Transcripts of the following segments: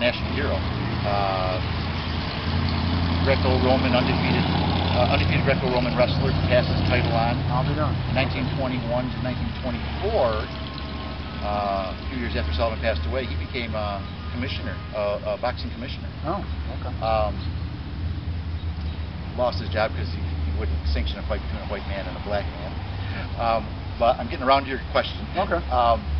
national hero. Greco-Roman undefeated Greco-Roman wrestler, passed his title on. I'll be done. In 1921 to 1924, a few years after Sullivan passed away, he became a commissioner, a boxing commissioner. Oh, okay. Lost his job because he wouldn't sanction a fight between a white man and a black man. But I'm getting around to your question. Okay.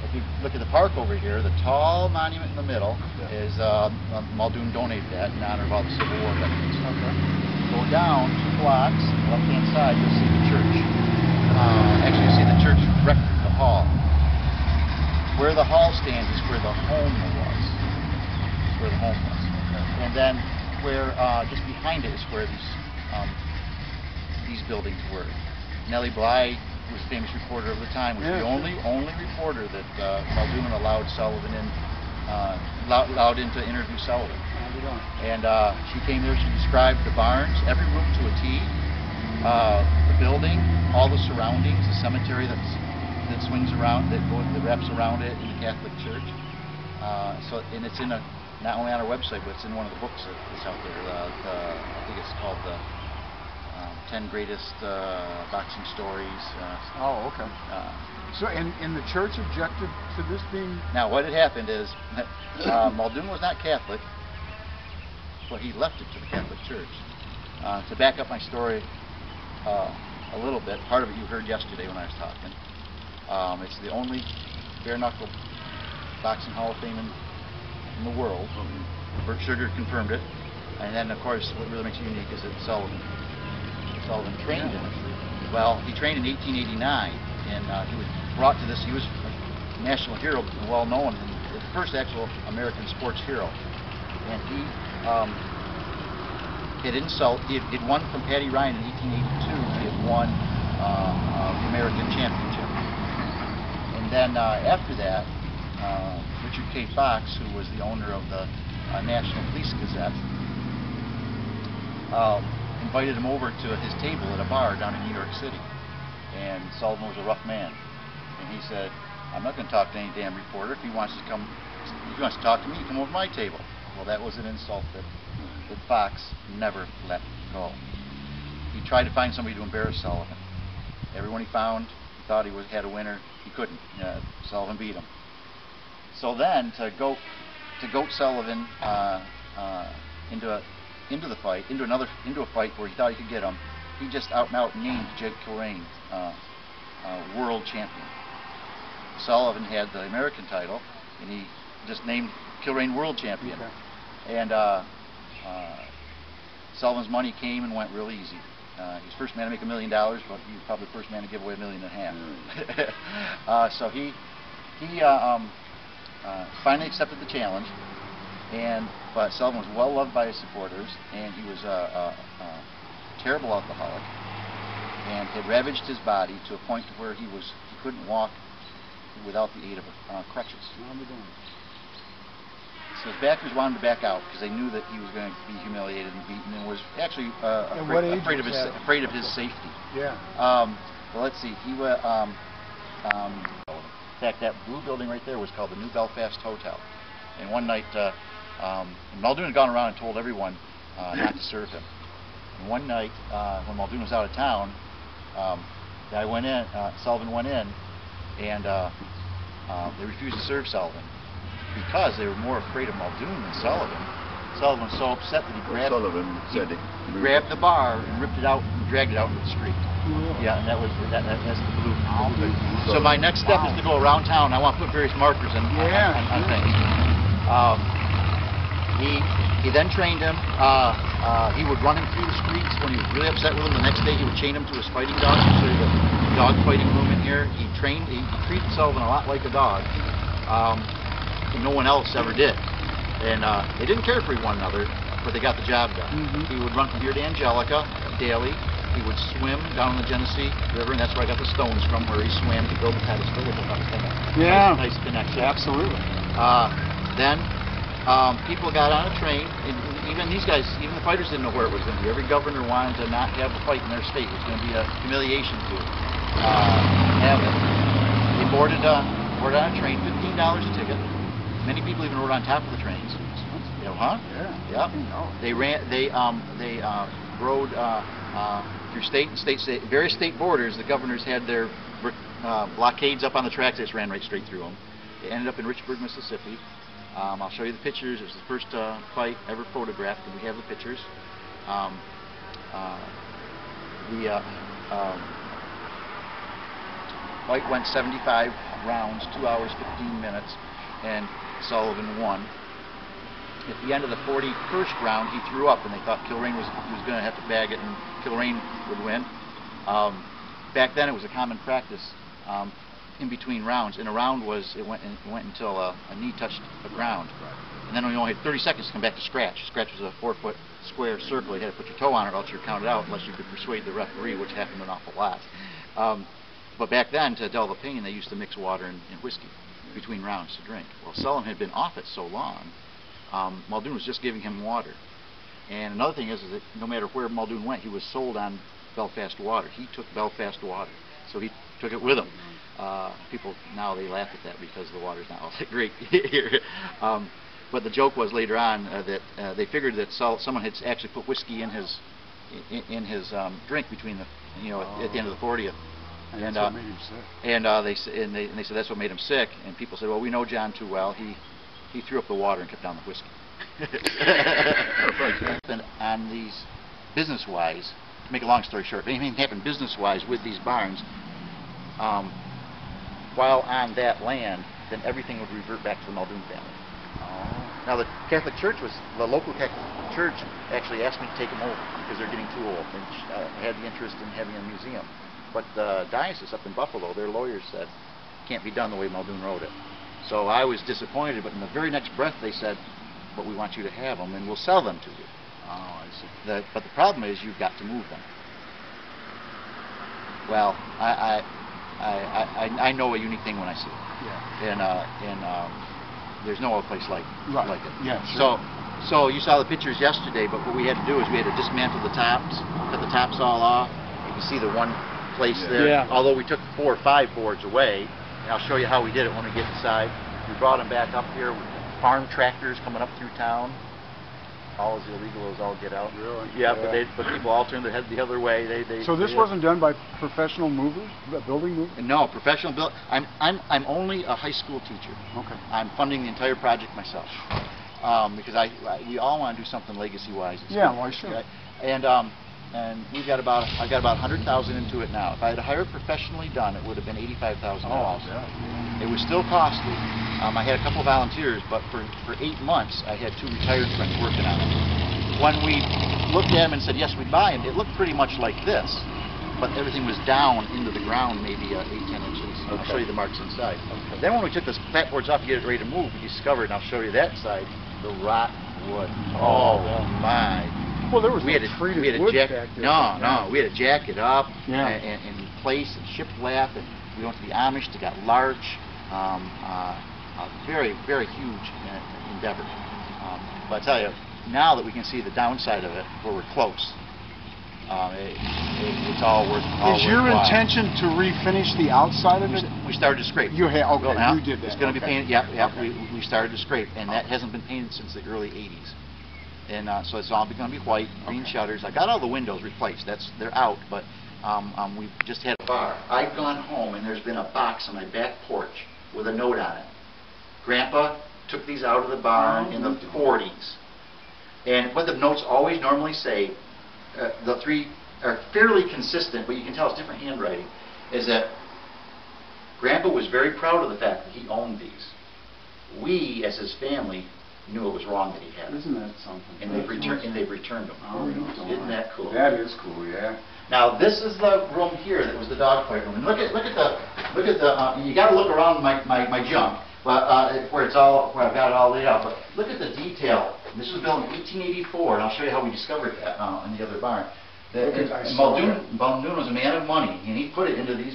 If you look at the park over here, the tall monument in the middle is Muldoon donated that in honor of all the Civil War veterans. Okay. Go down 2 blocks, left-hand side, you'll see the church. Actually, you'll see the church rectory, the hall. Where the hall stands is where the home was. Where the home was. Okay. And then where just behind it is where these buildings were. Nellie Bly, who was a famous reporter of the time, was the only reporter that Muldoon allowed Sullivan in, allowed in to interview Sullivan. And she came there. She described the barns, every room to a T, the building, all the surroundings, the cemetery that swings around, that wraps around it in the Catholic Church. And it's in not only on our website, but it's in one of the books that's out there. I think it's called the 10 Greatest Boxing Stories. Oh, okay. So, and the church objected to this being... Now, what had happened is, Muldoon was not Catholic, but he left it to the Catholic Church. To back up my story a little bit, part of it you heard yesterday when I was talking. It's the only bare-knuckle boxing Hall of Fame in the world. Bert Sugar confirmed it. And then, of course, what really makes it unique is that Sullivan trained in it. Well, he trained in 1889, and he was brought to this. He was a national hero, well known, and the first actual American sports hero. And he had won from Patty Ryan in 1882. He had won the American Championship. And then after that, Richard K. Fox, who was the owner of the National Police Gazette, invited him over to his table at a bar down in New York City. And Sullivan was a rough man. And he said, I'm not going to talk to any damn reporter. If he wants to talk to me, he come over to my table. Well, that was an insult that Fox never let go. He tried to find somebody to embarrass Sullivan. Everyone he found, he thought he had a winner. He couldn't. Sullivan beat him. So then, to goat Sullivan into a fight where he thought he could get him, he just out and out named Jake Kilrain world champion. Sullivan had the American title, and he just named Kilrain world champion. Okay. And Sullivan's money came and went real easy. He was the first man to make $1 million, but he was probably the first man to give away $1.5 million. So he finally accepted the challenge, but Sullivan was well loved by his supporters, and he was a terrible alcoholic, and had ravaged his body to a point to where he couldn't walk without the aid of crutches. So his backers wanted to back out because they knew that he was going to be humiliated and beaten, and was actually afraid of his safety. Yeah. Well, let's see. He was. In fact, that blue building right there was called the New Belfast Hotel. And one night, Muldoon had gone around and told everyone not to serve him. And one night, when Muldoon was out of town, Sullivan went in, and they refused to serve Sullivan because they were more afraid of Muldoon than Sullivan. Sullivan was so upset that he grabbed the bar and ripped it out and dragged it out into the street. Yeah, and that's the blue. So my next step is to go around town. I want to put various markers on things. He then trained him. He would run him through the streets when he was really upset with him. The next day he would chain him to his fighting dog. So the dog fighting room in here. He treated Sullivan a lot like a dog. No one else ever did. And they didn't care for one another, but they got the job done. He would run from here to Angelica daily. He would swim down the Genesee River, and that's where I got the stones from, where he swam to build the pedestal, which I thought was nice connection. Absolutely. Then people got on a train, and even these guys, even the fighters didn't know where it was going to be. Every governor wanted to not have a fight in their state. It was going to be a humiliation to have it. They boarded on a train, $15 a ticket. Many people even rode on top of the trains. Uh-huh. Yeah. Yep. No. They rode through various state borders. The governors had their blockades up on the tracks. They just ran right straight through them. They ended up in Richburg, Mississippi. I'll show you the pictures. It was the first fight ever photographed, and we have the pictures. The fight went 75 rounds, 2 hours, 15 minutes, and Sullivan won. At the end of the 41st round, he threw up, and they thought Kilrain was going to have to bag it, and Kilrain would win. Back then, it was a common practice in between rounds. And a round it went until a knee touched the ground, and then we only had 30 seconds to come back to scratch. Scratch was a 4-foot square circle. You had to put your toe on it, or else you were counted out, unless you could persuade the referee, which happened an awful lot. But back then, to dull the pain, they used to mix water and whiskey between rounds to drink. Well, Sullivan had been off it so long, Muldoon was just giving him water. And another thing is that no matter where Muldoon went, he was sold on Belfast water. He took Belfast water, so he took it with him. People now, they laugh at that because the water's not all that great here. But the joke was later on that they figured that someone had actually put whiskey in his drink between the at the end of the 40th. And that's what made him sick. And they said that's what made him sick. And people said, well, we know John too well. He threw up the water and kept down the whiskey. And on these business-wise, to make a long story short, if anything happened business-wise with these barns, while on that land, then everything would revert back to the Muldoon family. Now the Catholic Church the local Catholic Church actually asked me to take them over because they're getting too old, and I had the interest in having a museum. But the diocese up in Buffalo, their lawyers said, can't be done the way Muldoon wrote it. So I was disappointed, but in the very next breath they said, but we want you to have them and we'll sell them to you. Oh, I see. But the problem is you've got to move them. Well, I know a unique thing when I see it. Yeah. And there's no other place like it. Yeah, sure. So you saw the pictures yesterday, but what we had to do is we had to dismantle the tops, cut the tops all off. You can see the one place there. Yeah. Although we took 4 or 5 boards away, and I'll show you how we did it when we get inside. We brought them back up here with farm tractors coming up through town. All is illegal as all get out. Really? Yeah, but people all turned their head the other way. So this wasn't done by professional movers, building movers? No, professional build. I'm only a high school teacher. Okay. I'm funding the entire project myself because we all want to do something legacy-wise. Yeah, why sure. Right? And I got about 100,000 into it now. If I had to hire it professionally done, it would have been $85,000. Oh, yeah. It was still costly. I had a couple of volunteers, but for 8 months, I had 2 retired friends working on it. When we looked at them and said, yes, we'd buy them, it looked pretty much like this, but everything was down into the ground, maybe 8-10 inches. Okay. I'll show you the marks inside. Okay. Then when we took the platforms off to get it ready to move, we discovered, and I'll show you that side, the rot wood. Oh, my. Well, there was we had to treated wood back there. No, we had to jack it up yeah. and replace and shiplap, and we went to the Amish to get larch. A very, very huge endeavor. But I tell you, now that we can see the downside of it, where we're close, it's all worth. Is your intention to refinish the outside of it? We started to scrape. You had, okay, well, you did that. It's going to be painted. Yeah, okay. we started to scrape, and that hasn't been painted since the early '80s. And so it's all going to be white, green shutters. I got all the windows replaced. They're out, but we just had a bar. I've gone home, and there's been a box on my back porch with a note on it. Grandpa took these out of the barn in the 40s. And what the notes always normally say, the 3 are fairly consistent, but you can tell it's different handwriting, is that Grandpa was very proud of the fact that he owned these. We, as his family, knew it was wrong that he had them. Isn't that something? And they've returned them. Oh, isn't that cool? That is cool, yeah. Now this is the room here that was the dog fight room. And look at the you got to look around my junk. But where I've got it all laid out. But look at the detail. This was built in 1884, and I'll show you how we discovered that in the other barn. Muldoon was a man of money, and he put it into these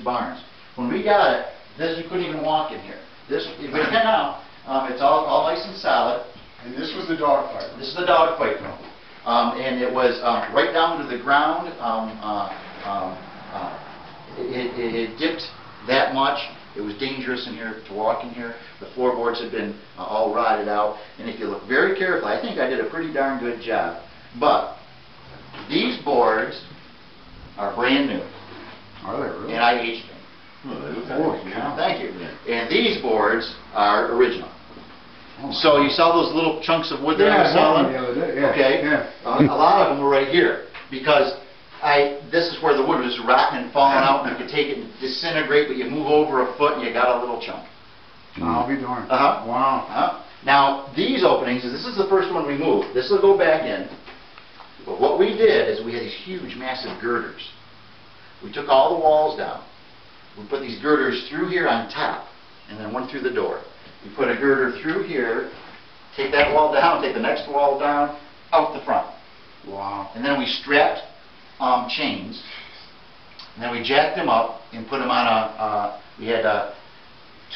barns. When we got it, you couldn't even walk in here. But now it's all nice and solid. And this was the dog fight room. This is the dog fight room, and it was right down to the ground. It dipped that much. It was dangerous in here to walk in here. The floorboards had been all rotted out. And if you look very carefully, I think I did a pretty darn good job. But these boards are brand new. Are they really? And I aged them. Holy cow. Thank you. And these boards are original. Oh, so you saw those little chunks of wood that I was selling? The other day. Yeah. Okay. Yeah. A lot of them were right here because this is where the wood was rotten and falling out, and you could take it and disintegrate, but you move over a foot and you got a little chunk. I'll be darned. Wow. Now these openings, this is the first one we moved. This will go back in. But what we did is we had these huge, massive girders. We took all the walls down. We put these girders through here on top, and then one through the door. We put a girder through here, take that wall down, take the next wall down, out the front. Wow. And then we strapped chains, and then we jacked them up and put them on we had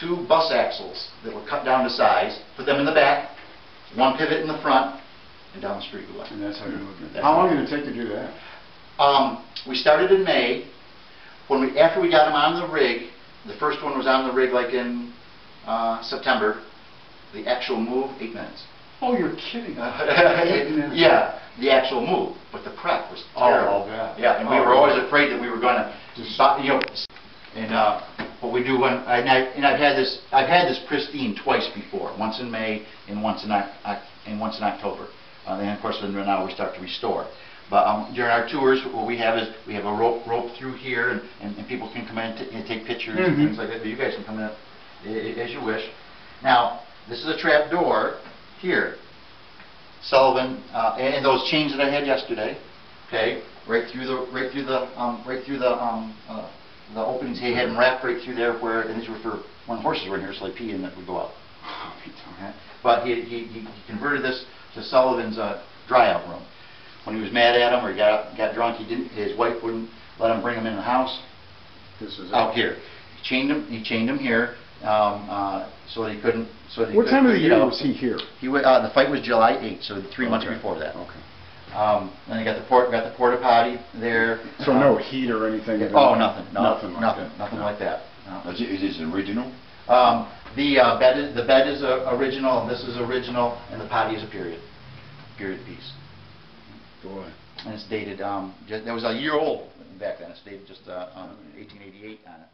2 bus axles that were cut down to size, put them in the back, 1 pivot in the front, and down the street we went. And that's how you look at it. How long did it take to do that? We started in May. After we got them on the rig, the first one was on the rig like in September. The actual move, 8 minutes. Oh, you're kidding. 8 minutes. Yeah, the actual move, but the prep was terrible. Yeah, and we were always afraid that we were going to stop, and what we do I've had this pristine twice before, once in May and once in October, and of course now we start to restore. But during our tours, what we have is we have a rope through here, and people can come in and take pictures and things like that. But you guys can come in as you wish. Now, this is a trap door here. Sullivan and those chains that I had yesterday, okay, right through the openings. He had them wrapped right through there, and these were for when horses were in here, so they pee and that would go out. Okay. But he converted this to Sullivan's dry out room. When he was mad at him or he got drunk, his wife wouldn't let him bring him in the house. This is out here. He chained him here so that he couldn't. What time of the year was he here? The fight was July 8th, so 3 months before that. Okay. Then he got the porta potty there. So no heat or anything. Oh, nothing. Nothing like that. Nothing like that. No. Is this original? The bed is original, and this is original, and the potty is a period piece. Boy. And it's dated, that was a year old back then. It's dated just 1888 on it.